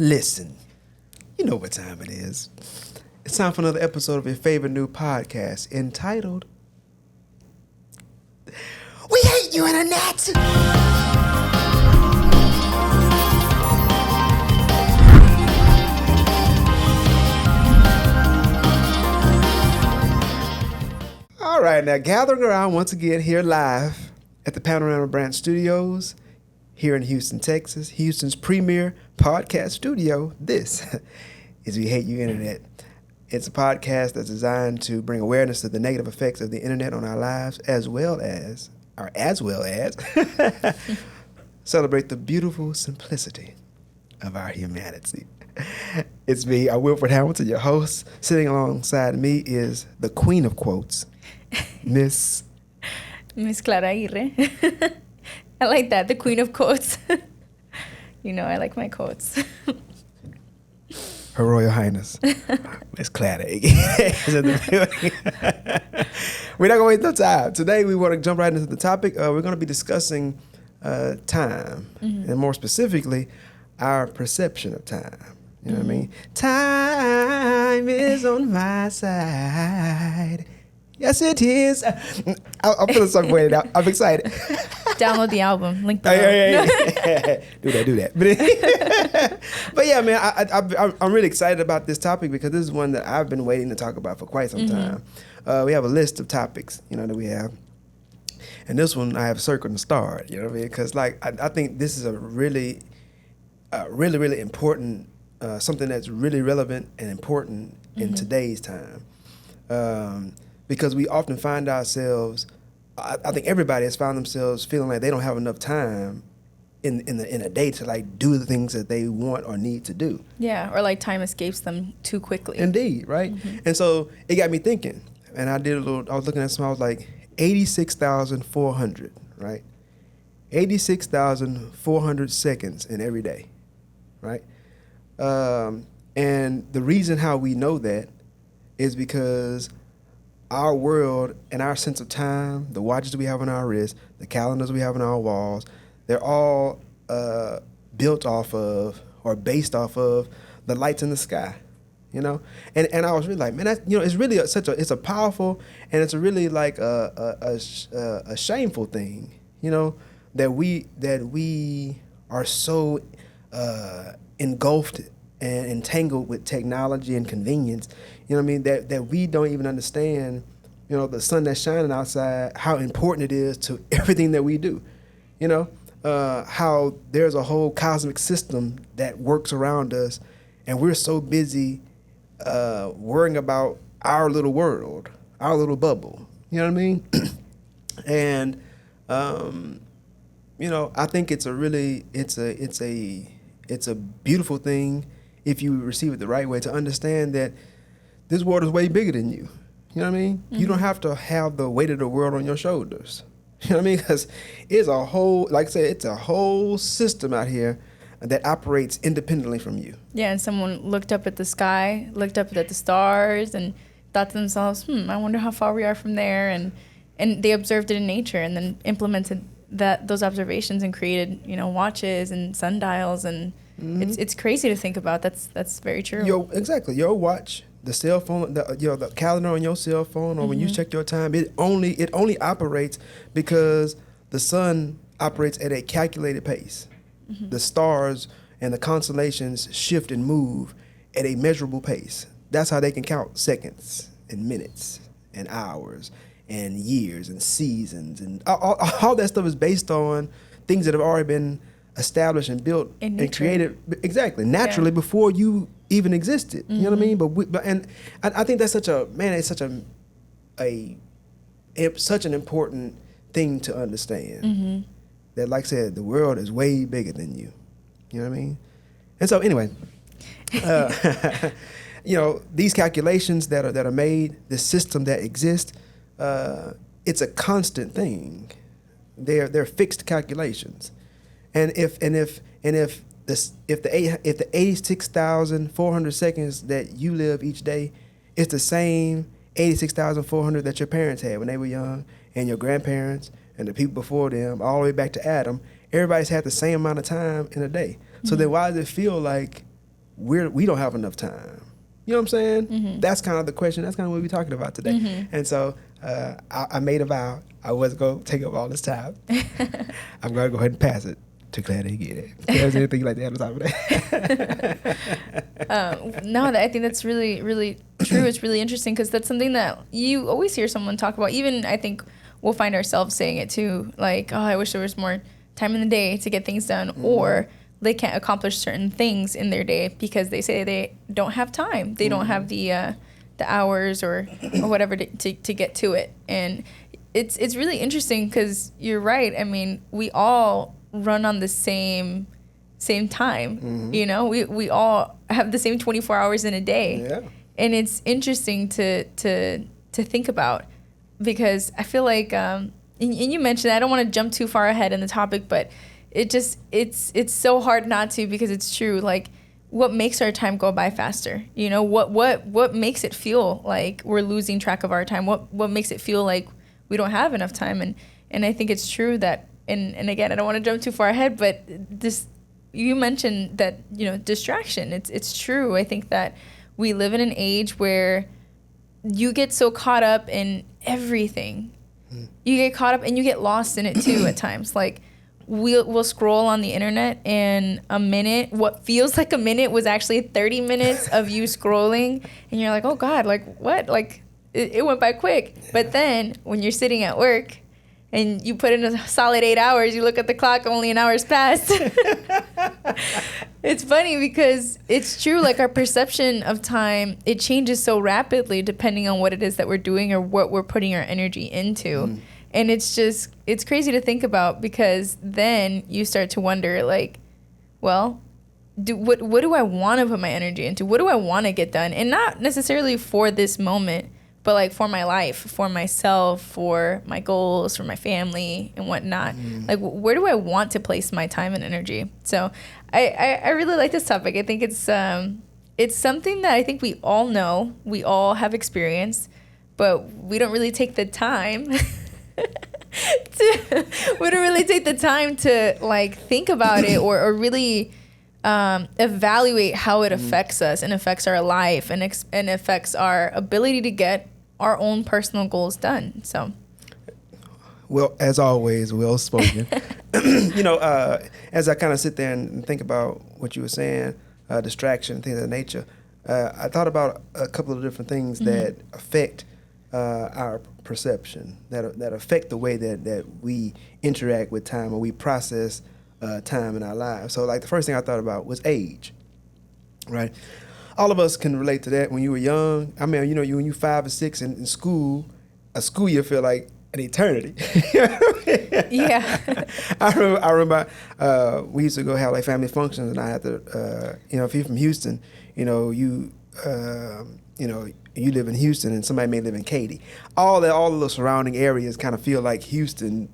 Listen, you know what time it is. It's time for another episode of your favorite new podcast entitled We Hate You, Internet! All right, now gathering around once again here live at the Panorama Branch Studios here in Houston, Texas, Houston's premier podcast studio. This is We Hate You, Internet. It's a podcast that's designed to bring awareness to the negative effects of the internet on our lives, as well as celebrate the beautiful simplicity of our humanity. It's me, Wilfred Hamilton, your host. Sitting alongside me is the queen of quotes, Miss Clara Aguirre. I like that, the queen of quotes. You know, I like my quotes. Her Royal Highness, Miss Clara. We're not going to waste no time. Today, we want to jump right into the topic. We're going to be discussing time, and more specifically, our perception of time. You know what I mean? Time is on my side. Yes, it is. I'm feeling some way now. I'm excited. Download the album. Link below. Yeah. Do that. But yeah, man, I'm really excited about this topic because this is one that I've been waiting to talk about for quite some time. We have a list of topics, that we have. And this one I have circled and starred, you know what I mean? Because I think this is a really important, something that's really relevant and important in today's time. Because we often find ourselves, I think everybody has found themselves feeling like they don't have enough time in a day to do the things that they want or need to do. Yeah, or time escapes them too quickly. Indeed, right? And so it got me thinking, and I was looking at some, I was like 86,400, right? 86,400 seconds in every day, right? And the reason how we know that is because our world and our sense of time, the watches we have on our wrists, the calendars we have on our walls, they're all built off of or based off of the lights in the sky, And I was really like, man, it's really it's a powerful and it's a really a shameful thing, that we are so engulfed and entangled with technology and convenience, that we don't even understand, the sun that's shining outside, how important it is to everything that we do, how there's a whole cosmic system that works around us, and we're so busy worrying about our little world, our little bubble, you know what I mean? And, I think it's a beautiful thing if you receive it the right way, to understand that this world is way bigger than you. You know what I mean? You don't have to have the weight of the world on your shoulders. You know what I mean? Because it's a whole, like I said, it's a whole system out here that operates independently from you. Yeah, and someone looked up at the sky, looked up at the stars, and thought to themselves, I wonder how far we are from there. And they observed it in nature and then implemented those observations and created, watches and sundials, and it's crazy to think about. That's very true. Exactly. Your watch, the cell phone, the calendar on your cell phone, or when you check your time, it only operates because the sun operates at a calculated pace. The stars and the constellations shift and move at a measurable pace. That's how they can count seconds and minutes and hours and years and seasons, and all that stuff is based on things that have already been established and built and created naturally before you even existed. You know what I mean? But I think that's such an important thing to understand. That, like I said, the world is way bigger than you. You know what I mean? And so anyway, these calculations that are made, the system that exists, it's a constant thing. They're fixed calculations. And if the 86,400 seconds that you live each day is the same 86,400 that your parents had when they were young, and your grandparents and the people before them, all the way back to Adam, everybody's had the same amount of time in a day. So then why does it feel like we don't have enough time. You know what I'm saying? Mm-hmm. That's kind of the question. That's kind of what we're talking about today. Mm-hmm. And so I made a vow. I wasn't going to take up all this time. I'm going to go ahead and pass it to Claire to get it. If there's anything like that on top of that. No, I think that's really, really true. It's really interesting because that's something that you always hear someone talk about. Even I think we'll find ourselves saying it too. Like, oh, I wish there was more time in the day to get things done. Mm-hmm. Or they can't accomplish certain things in their day because they say they don't have time. They don't have the hours or whatever to get to it. And it's really interesting because you're right. I mean, we all run on the same time. Mm-hmm. You know, we all have the same 24 hours in a day. Yeah. And it's interesting to think about because I feel like and you mentioned, I don't want to jump too far ahead in the topic, but it's so hard not to because it's true. Like, what makes our time go by faster? You know, what makes it feel like we're losing track of our time? What makes it feel like we don't have enough time? And I think it's true that, and again, I don't want to jump too far ahead, but this, you mentioned that, you know, distraction. It's true. I think that we live in an age where you get so caught up in everything. You get caught up and you get lost in it too at times. Like, we'll scroll on the internet and a minute, what feels like a minute was actually 30 minutes of you scrolling, and you're like, oh God, like what? Like it went by quick. But then when you're sitting at work and you put in a solid 8 hours, you look at the clock, only an hour's passed. It's funny because it's true, like our perception of time, it changes so rapidly depending on what it is that we're doing or what we're putting our energy into. And it's crazy to think about because then you start to wonder, like, well, what do I want to put my energy into? What do I want to get done? And not necessarily for this moment, but like for my life, for myself, for my goals, for my family and whatnot. Like, where do I want to place my time and energy? So I really like this topic. I think it's something that I think we all know, we all have experienced, but we don't really take the time we don't really take the time to like think about it or really evaluate how it affects us and affects our life and affects our ability to get our own personal goals done. So, well, as always, well spoken. You know, as I kind of sit there and think about what you were saying, distraction, things of that nature, I thought about a couple of different things that affect our perception, that affect the way that we interact with time or we process time in our lives. So, like, the first thing I thought about was age, right? All of us can relate to that. When you were young, I mean, you know, when you 5 or 6 in school, a school year feel like an eternity. Yeah. I remember we used to go have like family functions, and I had to, you know, if you're from Houston, you know, you live in Houston, and somebody may live in Katy. All the little surrounding areas kind of feel like Houston.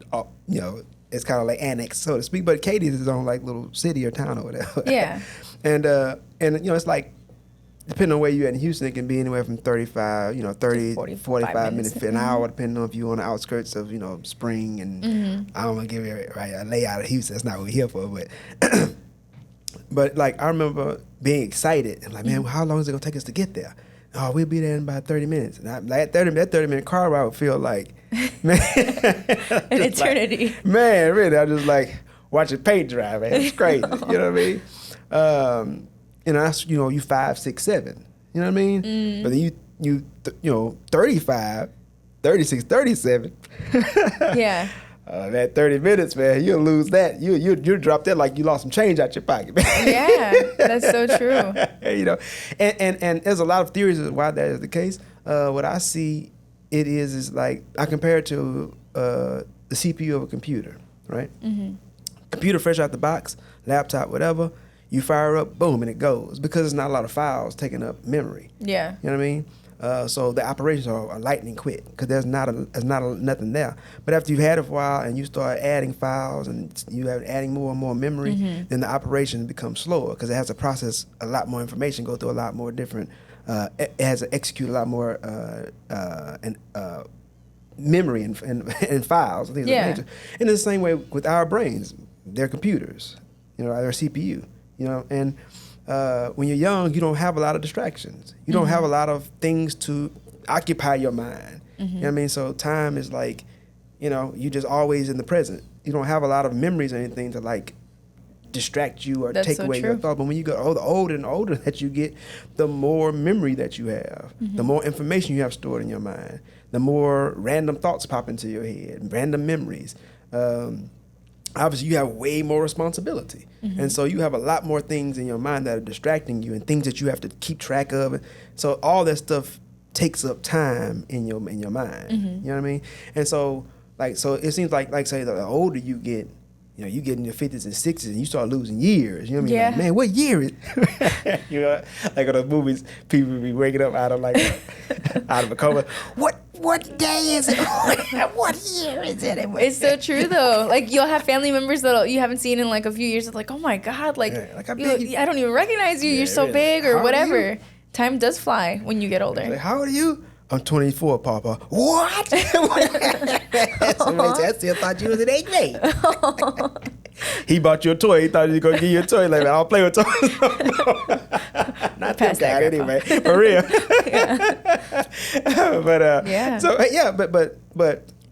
You know, it's kind of like annexed, so to speak. But Katy is its own like little city or town or whatever. Yeah. And you know, it's like, depending on where you're at in Houston, it can be anywhere from 35, you know, 30, 45 minutes, an hour, depending on if you're on the outskirts of, you know, Spring. And I don't want to give you a layout of Houston. That's not what we're here for. But like, I remember being excited and like, man, how long is it going to take us to get there? Oh, we'll be there in about 30 minutes. And that 30-minute car ride would feel like, man. An eternity. Like, man, really, I just like watching paint dry, man. It's crazy. You know what I mean? You know, that's, you know, you 5, 6, 7. You know what I mean? But then you 35, 36, 37. Yeah. That 30 minutes, man, you'll lose that. You drop that like you lost some change out your pocket, man. Yeah, that's so true. You know, and there's a lot of theories of why that is the case. What I see it is like, I compare it to the CPU of a computer, right? Computer fresh out the box, laptop, whatever. You fire up, boom, and it goes, because there's not a lot of files taking up memory. Yeah. You know what I mean? So the operations are lightning quick because there's nothing there. But after you've had it for a while and you start adding files and you have adding more and more memory, then the operation becomes slower because it has to process a lot more information, go through a lot more different, it has to execute a lot more memory and files and things of that nature. And in the same way with our brains, they're computers, you know, they're CPU. You know, and when you're young, you don't have a lot of distractions. You don't have a lot of things to occupy your mind. You know what I mean? So time is like, you just always in the present. You don't have a lot of memories or anything to like distract you or take away your thought. But when you go older and older that you get, the more memory that you have, the more information you have stored in your mind, the more random thoughts pop into your head, random memories. Obviously, you have way more responsibility. And so you have a lot more things in your mind that are distracting you and things that you have to keep track of. So all that stuff takes up time in your mind. You know what I mean? And so it seems like say the older you get, you get in your 50s and 60s and you start losing years. You know what I mean? Yeah. Like, man, what year is like in those movies, people be waking up out of a coma. What day is it? What year is it? It's so true though. Like you'll have family members that you haven't seen in like a few years. It's like, oh my God, I don't even recognize you. You're so really. big or How whatever. Time does fly when you get older. Like, how old are you? I'm 24, Papa. What? Somebody said, I still thought you was in 8th grade. He bought you a toy. He thought he was going to give you a toy. Like, man, I don't play with toys no more. Not this guy anyway. For real.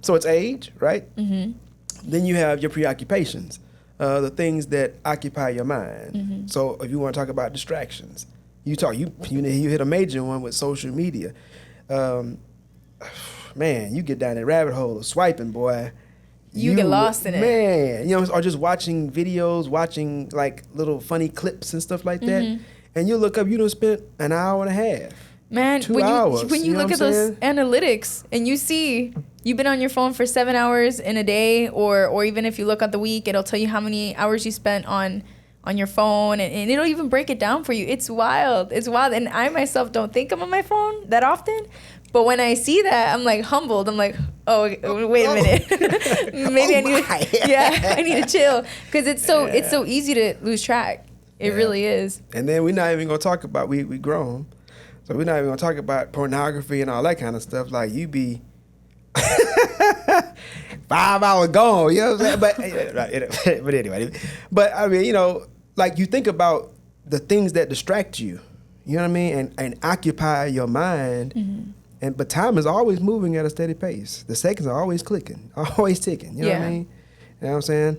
So it's age, right? Then you have your preoccupations, the things that occupy your mind. So if you want to talk about distractions, you hit a major one with social media. Man, you get down that rabbit hole of swiping, boy. You get lost in it. Man, or just watching videos, watching like little funny clips and stuff like that. And you look up, you done spent an hour and a half. Man, 2 hours. When you look at those analytics and you see you've been on your phone for 7 hours in a day, or even if you look at the week, it'll tell you how many hours you spent on your phone, and it'll even break it down for you. It's wild. It's wild. And I myself don't think I'm on my phone that often. But when I see that, I'm like humbled. I'm like, oh, wait a minute. Maybe I need to chill. Because it's so easy to lose track. It really is. And then we're not even going to talk about, we grown. So we're not even going to talk about pornography and all that kind of stuff. Like you be 5 hours gone. You know what I'm saying? But anyway. But I mean, like you think about the things that distract you. You know what I mean? And occupy your mind. But time is always moving at a steady pace. The seconds are always clicking, always ticking. You know what I mean? You know what I'm saying?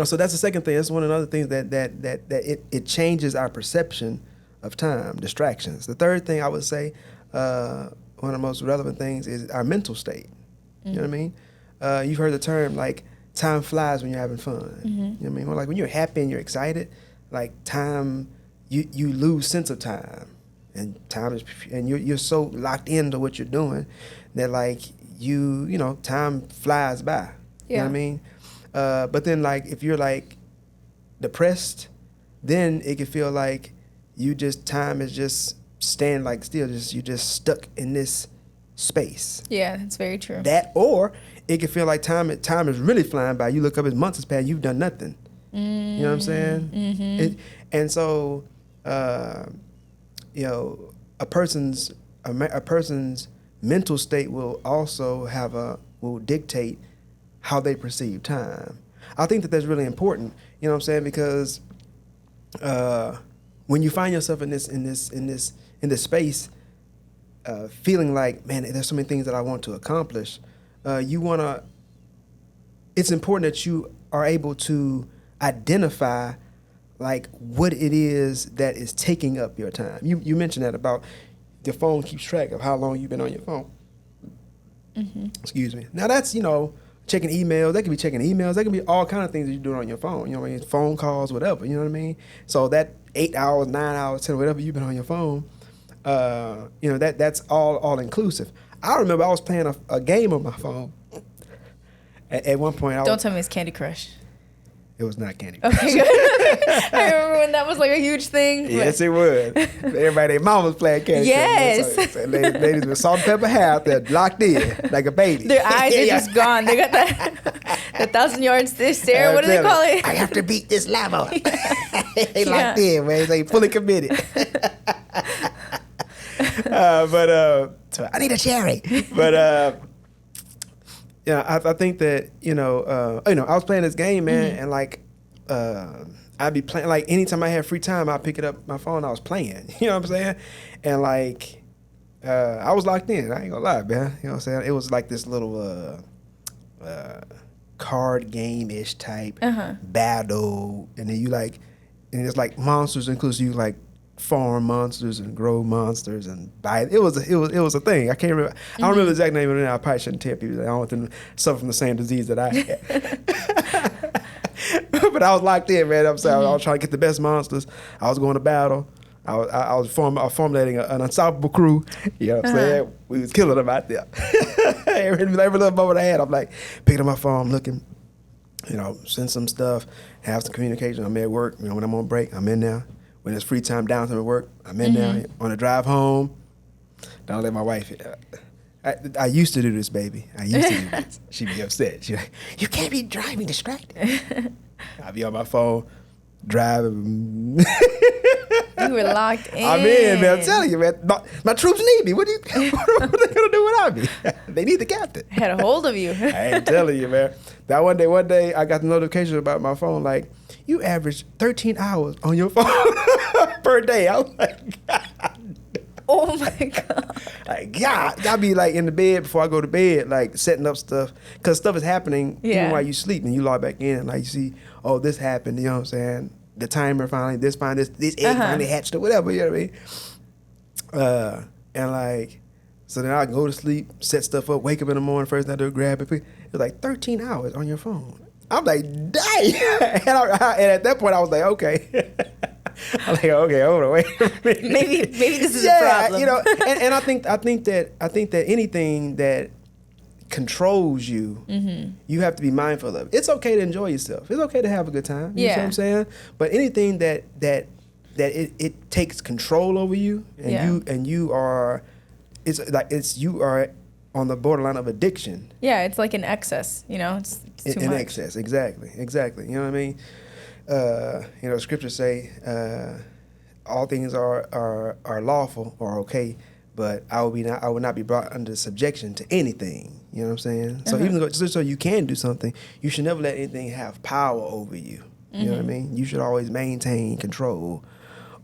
So that's the second thing. That's one of the other things that it changes our perception of time, distractions. The third thing I would say, one of the most relevant things is our mental state. You know what I mean? You've heard the term like time flies when you're having fun. You know what I mean? Well, like when you're happy and you're excited, like time, you lose sense of time. And you're so locked into what you're doing that like time flies by. You know what I mean? But then like if you're like depressed, then it can feel like time is just staying like still, you're just stuck in this space. Yeah, that's very true. That, or it can feel like time is really flying by. You look up, as months has passed, you've done nothing. You know what I'm saying? And so a person's mental state will also will dictate how they perceive time. I think that's really important. You know what I'm saying? Because when you find yourself in this space, feeling like, man, there's so many things that I want to accomplish, it's important that you are able to identify like what it is that is taking up your time. You mentioned that about your phone keeps track of how long you've been on your phone. Excuse me. Now that's, checking emails. That could be checking emails. That could be all kind of things that you're doing on your phone. You know what I mean? Phone calls, whatever. You know what I mean? So that 8 hours, 9 hours, 10, whatever you've been on your phone, that's all inclusive. I remember I was playing a game on my phone. At one point, Don't tell me it's Candy Crush. It was not Candy Crush. Okay, good. I remember when that was like a huge thing. Yes, it was. Everybody, their mom was playing Candy Crush. Yes. So ladies with salt and pepper hair out there, locked in like a baby. Their eyes are just gone. They got that 1,000-yard stare. What do they call it? I have to beat this level. They locked in, man. They fully committed. So I need a cherry. But I think that I was playing this game, man, and like I'd be playing, like anytime I had free time, I'd pick it up my phone, I was playing. You know what I'm saying? And like, I was locked in. I ain't gonna lie, man. You know what I'm saying? It was like this little card game-ish type battle. And then you like, and it's like monsters includes you like farm monsters and grow monsters and buy it. It was a thing. I can't remember. I don't remember the exact name of it. I probably shouldn't tell people that I don't want them to suffer from the same disease that I had. But I was locked in, man. I'm saying I was trying to get the best monsters. I was going to battle. I was formulating an unstoppable crew. You know what I'm saying? We was killing them out there. every little moment I had, I'm like picking up my phone, looking, you know, send some stuff, have some communication. I'm at work. You know, when I'm on break, I'm in there. When it's free time downtime at work, I'm in there. On the drive home, don't let my wife. I used to do this, baby. I used to do this. She'd be upset. She'd be like, you can't be driving distracted. I'd be on my phone, driving. You were locked in. I'm in, man. I'm telling you, man. My troops need me. What are they going to do without me? They need the captain. Had a hold of you. I ain't telling you, man. That one day, I got the notification about my phone, like, you average 13 hours on your phone per day. I was like, God. Oh my God. Like, God. I'll be like in the bed before I go to bed, like setting up stuff. Because stuff is happening even while you sleep. And you log back in and like you see, oh, this happened. You know what I'm saying? The timer finally, this egg finally hatched or whatever. You know what I mean? And like, so then I go to sleep, set stuff up, wake up in the morning, first thing I do, grab it. It's like 13 hours on your phone. I'm like, dang. and at that point, I was like, okay. I'm like, okay, hold on, wait a minute. Maybe this is a problem. You know, and I think that anything that controls you, you have to be mindful of. It's okay to enjoy yourself. It's okay to have a good time. You know what I'm saying? But anything that it takes control over you, and you are on the borderline of addiction. Yeah, it's like an excess, you know, it's too much. Excess, exactly. You know what I mean? You know, scriptures say, all things are lawful or okay, but I will not be brought under subjection to anything. You know what I'm saying? So even though, just so you can do something, you should never let anything have power over you. You know what I mean? You should always maintain control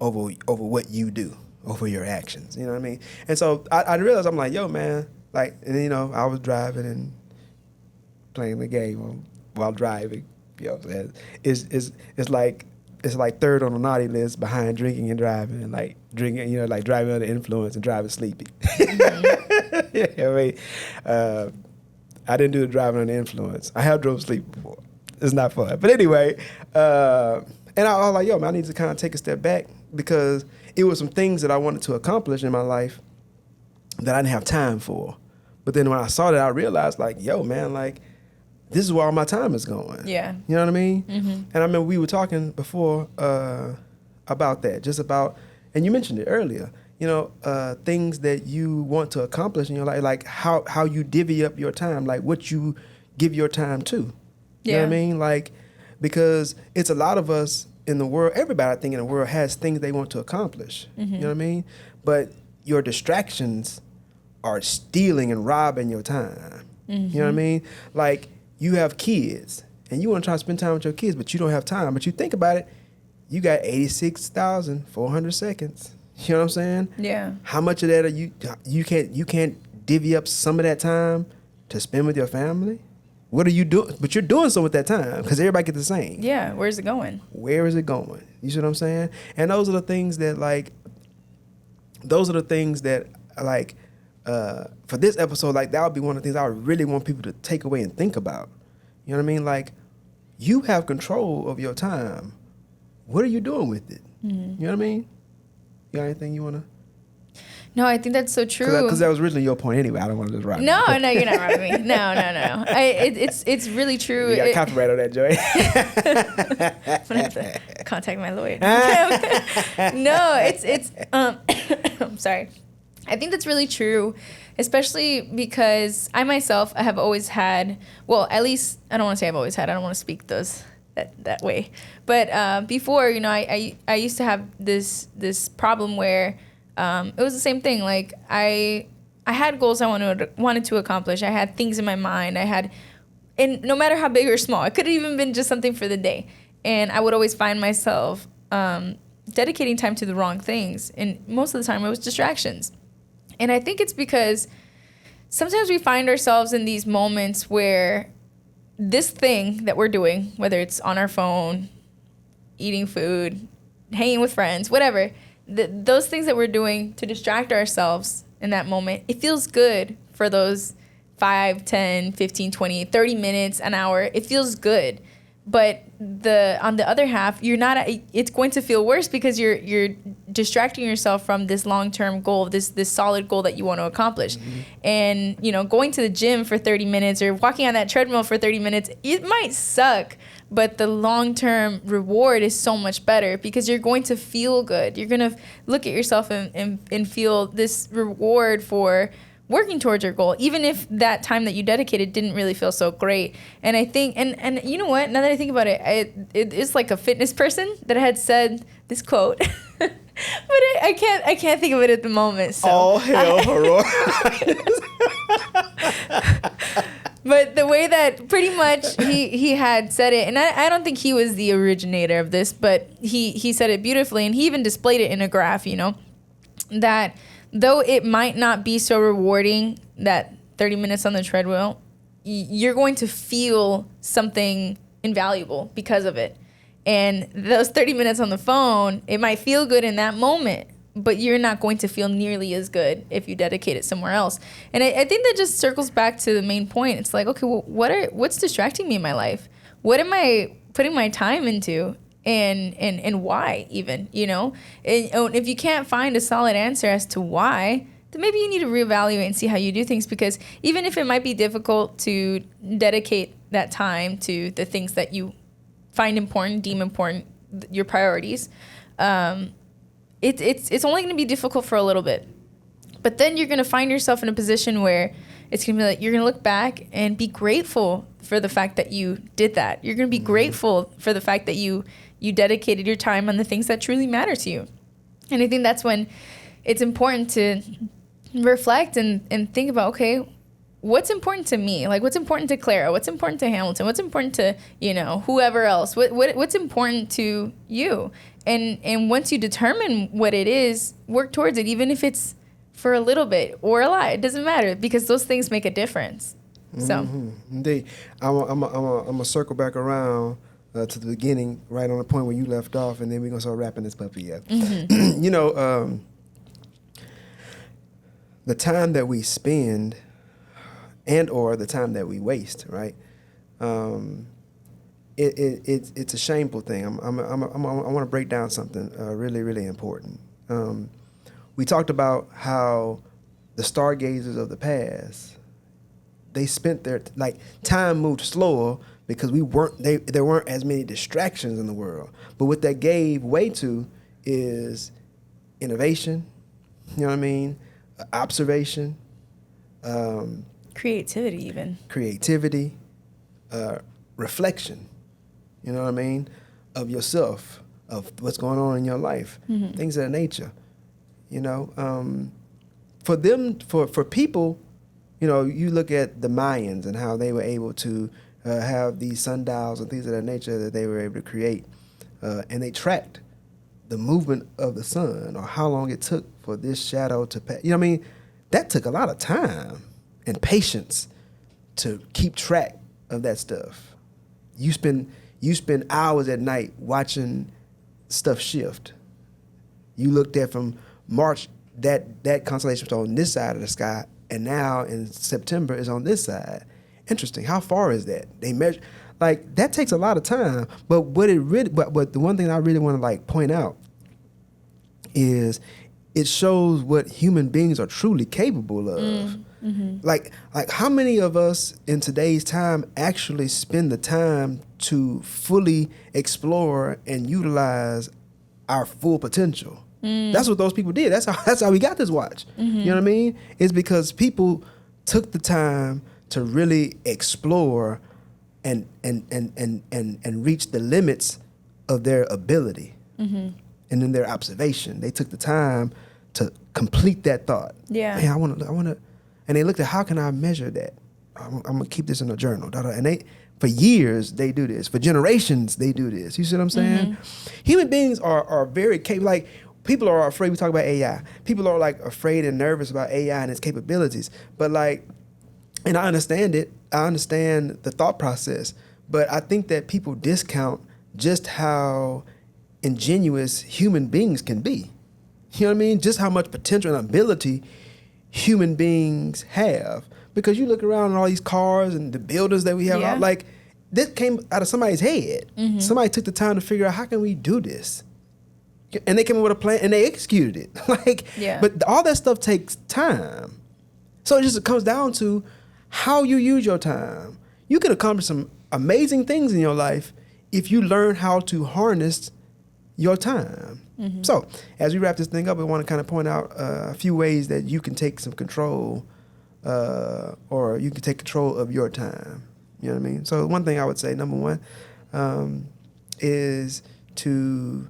over what you do, over your actions. You know what I mean? And so I realized, I'm like, yo, man, like, and you know, I was driving and playing the game while driving. You know what I'm saying? It's like third on the naughty list behind drinking and driving, and like drinking, you know, like driving under influence and driving sleepy. You know what I mean? I didn't do the driving under influence. I have drove sleep before. It's not fun. But anyway, and I was like, yo, man, I need to kind of take a step back because it was some things that I wanted to accomplish in my life that I didn't have time for. But then when I saw that, I realized, like, yo, man, like, this is where all my time is going. Yeah. You know what I mean? And I remember we were talking before about that, just about, and you mentioned it earlier, you know, things that you want to accomplish in your life, like how you divvy up your time, like what you give your time to. You know what I mean? Like, because it's a lot of us in the world, everybody I think in the world has things they want to accomplish. You know what I mean? But your distractions are stealing and robbing your time. You know what I mean? Like, you have kids and you want to try to spend time with your kids, but you don't have time. But you think about it, you got 86,400 seconds. You know what I'm saying? Yeah. How much of that are you can't divvy up some of that time to spend with your family? What are you doing? But you're doing so with that time because everybody gets the same. Yeah. Where's it going? Where is it going? You see what I'm saying? And those are the things that for this episode, like, that would be one of the things I would really want people to take away and think about. You know what I mean? Like, you have control of your time. What are you doing with it? You know what I mean? You got anything you want to? No, I think that's so true. Because that was originally your point anyway. I don't want to just rock. No, you're not wrong with me. No. It's really true. You got copyright on that, Joy. I'm gonna have to contact my lawyer. No, it's I'm sorry. I think that's really true, especially because I myself, I have always had, well, at least, I don't want to say I've always had, I don't want to speak that way. But before, you know, I used to have this problem where it was the same thing. Like, I had goals I wanted to accomplish. I had things in my mind. And no matter how big or small, it could have even been just something for the day. And I would always find myself dedicating time to the wrong things. And most of the time it was distractions. And I think it's because sometimes we find ourselves in these moments where this thing that we're doing, whether it's on our phone, eating food, hanging with friends, whatever, those things that we're doing to distract ourselves in that moment, it feels good for those 5, 10, 15, 20, 30 minutes, an hour. It feels good. But on the other half, it's going to feel worse because you're distracting yourself from this long-term goal, this solid goal that you want to accomplish. Mm-hmm. And, going to the gym for 30 minutes or walking on that treadmill for 30 minutes, it might suck, but the long-term reward is so much better because you're going to feel good. You're going to look at yourself and feel this reward for working towards your goal, even if that time that you dedicated didn't really feel so great. And I think, and you know what, now that I think about it, it's like a fitness person that had said this quote, but I can't think of it at the moment. So all hell, But the way that pretty much he had said it, and I don't think he was the originator of this, but he said it beautifully, and he even displayed it in a graph, that though it might not be so rewarding, that 30 minutes on the treadmill, you're going to feel something invaluable because of it. And those 30 minutes on the phone, it might feel good in that moment, but you're not going to feel nearly as good if you dedicate it somewhere else. And I think that just circles back to the main point. It's like, okay, well, what's distracting me in my life? What am I putting my time into? And why even, And if you can't find a solid answer as to why, then maybe you need to reevaluate and see how you do things, because even if it might be difficult to dedicate that time to the things that you find important, deem important, your priorities, it's only going to be difficult for a little bit. But then you're going to find yourself in a position where it's going to be like, you're going to look back and be grateful for the fact that you did that. You're going to be grateful for the fact that you dedicated your time on the things that truly matter to you. And I think that's when it's important to reflect and think about, okay, what's important to me? Like, what's important to Clara? What's important to Hamilton? What's important to, whoever else? What's important to you? And once you determine what it is, work towards it, even if it's for a little bit or a lot. It doesn't matter, because those things make a difference. So, indeed, I'm gonna circle back around to the beginning, right on the point where you left off, and then we're gonna start wrapping this puppy up. Mm-hmm. The time that we spend, and or the time that we waste, right? It's a shameful thing. I want to break down something really, really important. We talked about how the stargazers of the past, they spent their, time moved slower because there weren't as many distractions in the world. But what that gave way to is innovation, you know what I mean? Observation. creativity even. Creativity, reflection, you know what I mean? Of yourself, of what's going on in your life, things of that nature. For people, you look at the Mayans and how they were able to have these sundials and things of that nature that they were able to create, and they tracked the movement of the sun or how long it took for this shadow to pass. That took a lot of time and patience to keep track of that stuff. You spend hours at night watching stuff shift. You looked at from March, that constellation was on this side of the sky, and now in September is on this side. Interesting. How far is that? They measure, that takes a lot of time. But but the one thing I really want to point out is it shows what human beings are truly capable of. Like how many of us in today's time actually spend the time to fully explore and utilize our full potential? That's what those people did. That's how we got this watch. You know what I mean? It's because people took the time to really explore and reach the limits of their ability and in their observation. They took the time to complete that thought. Yeah. Man, I want to, and they looked at, how can I measure that? I'm gonna keep this in a journal. And they For years, they do this. For generations, they do this. You see what I'm saying? Human beings are very capable. Like, people are afraid. We talk about AI. People are, like, afraid and nervous about AI and its capabilities. But, like, and I understand it. I understand the thought process. But I think that people discount just how ingenuous human beings can be. You know what I mean? Just how much potential and ability human beings have. Because you look around at all these cars and the buildings that we have, Yeah. like, this came out of somebody's head. Somebody took the time to figure out, how can we do this? And they came up with a plan and they executed it. Like, Yeah. but all that stuff takes time. So it just comes down to how you use your time. You can accomplish some amazing things in your life if you learn how to harness your time. So as we wrap this thing up, I want to kind of point out a few ways that you can take some control, or you can take control of your time. You know what I mean? So one thing I would say, number one, is to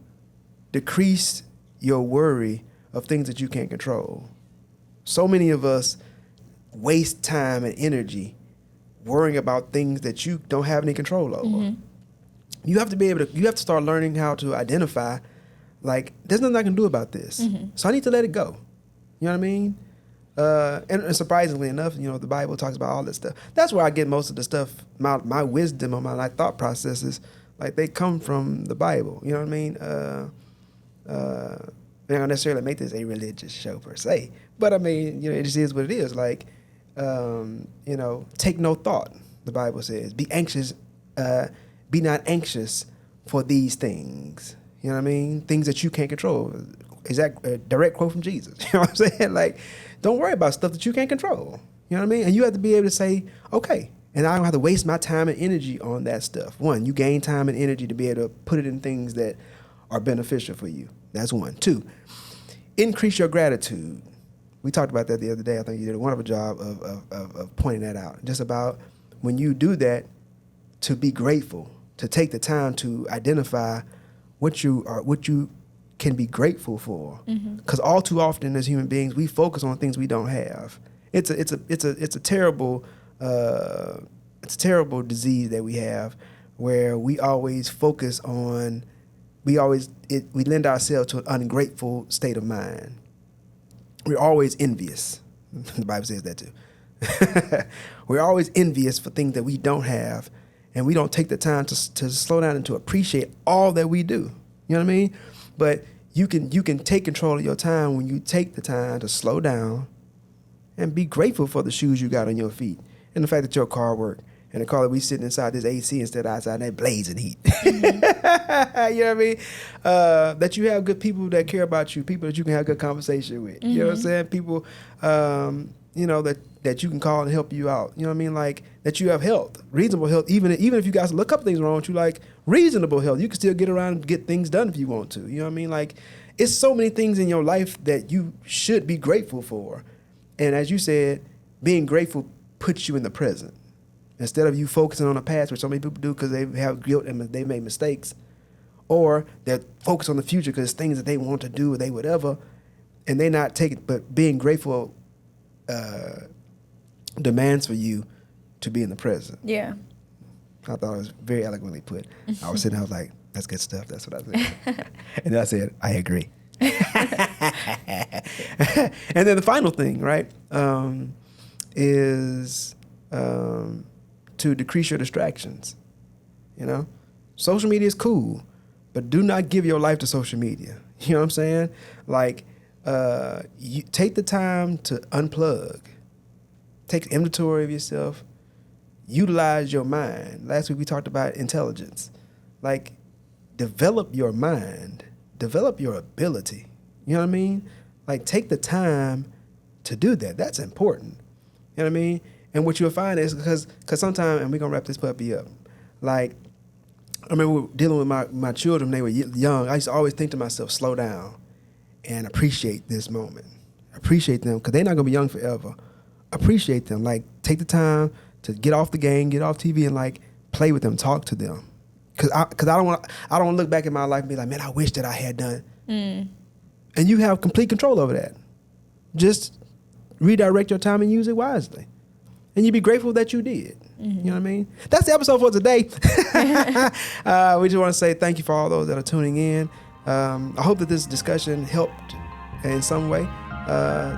decrease your worry of things that you can't control. So many of us waste time and energy worrying about things that you don't have any control over. You have to start learning how to identify, like, there's nothing I can do about this. So I need to let it go. You know what I mean? And surprisingly enough, you know, the Bible talks about all this stuff. That's where I get most of the stuff, my wisdom or my, like, thought processes, like, they come from the Bible. You know what I mean? I don't necessarily make this a religious show per se, but I mean, you know, it just is what it is. Like, you know, take no thought. The Bible says, be anxious, be not anxious for these things. You know what I mean? Things that you can't control. Exact direct quote from Jesus. You know what I'm saying? Like, don't worry about stuff that you can't control. You know what I mean? And you have to be able to say, okay, and I don't have to waste my time and energy on that stuff. One, you gain time and energy to be able to put it in things that are beneficial for you. That's one. Two, increase your gratitude. We talked about that the other day. I think you did a wonderful job of pointing that out. Just about when you do that, to be grateful, to take the time to identify what you can be grateful for. Because all too often as human beings, we focus on things we don't have. It's a terrible disease that we have, where we always focus on, we lend ourselves to an ungrateful state of mind. We're always envious. The Bible says that too. We're always envious for things that we don't have, and we don't take the time to slow down and to appreciate all that we do. You know what I mean? But you can take control of your time when you take the time to slow down and be grateful for the shoes you got on your feet, and the fact that your car worked, and the car that we sitting inside this AC instead of outside that blazing heat. You know what I mean? That you have good people that care about you, people that you can have good conversation with. You know what I'm saying? People, you know, that you can call and help you out. You know what I mean? Like, that you have health, reasonable health. Even if you guys look up things wrong with you, like, reasonable health, you can still get around and get things done if you want to. You know what I mean? Like, it's so many things in your life that you should be grateful for. And as you said, being grateful puts you in the present. Instead of you focusing on the past, which so many people do because they have guilt and they made mistakes, or they're focused on the future because it's things that they want to do or they whatever, and they're not taking. But being grateful demands for you to be in the present. Yeah. I thought it was very eloquently put. I was sitting there, I was like, that's good stuff. That's what I said. And then I said, I agree. And then the final thing, right, is to decrease your distractions. You know, social media is cool, but do not give your life to social media. You know what I'm saying? Like, you take the time to unplug, take inventory of yourself, utilize your mind. Last week we talked about intelligence. Like, develop your mind, develop your ability. You know what I mean? Like, take the time to do that. That's important. You know what I mean? And what you'll find is, because sometimes, and we're going to wrap this puppy up, like, I remember dealing with my children when they were young. I used to always think to myself, slow down and appreciate this moment. Appreciate them, because they're not going to be young forever. Appreciate them. Like, take the time to get off the game, get off TV, and, like, play with them, talk to them. Because I don't want to look back at my life and be like, man, I wish that I had done. And you have complete control over that. Just redirect your time and use it wisely. And you be grateful that you did. You know what I mean? That's the episode for today. We just want to say thank you for all those that are tuning in. I hope that this discussion helped in some way.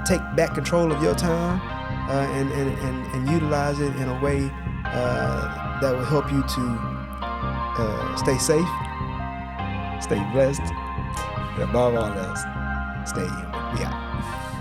Take back control of your time and utilize it in a way that will help you to stay safe, stay blessed, and above all else, stay human. We out.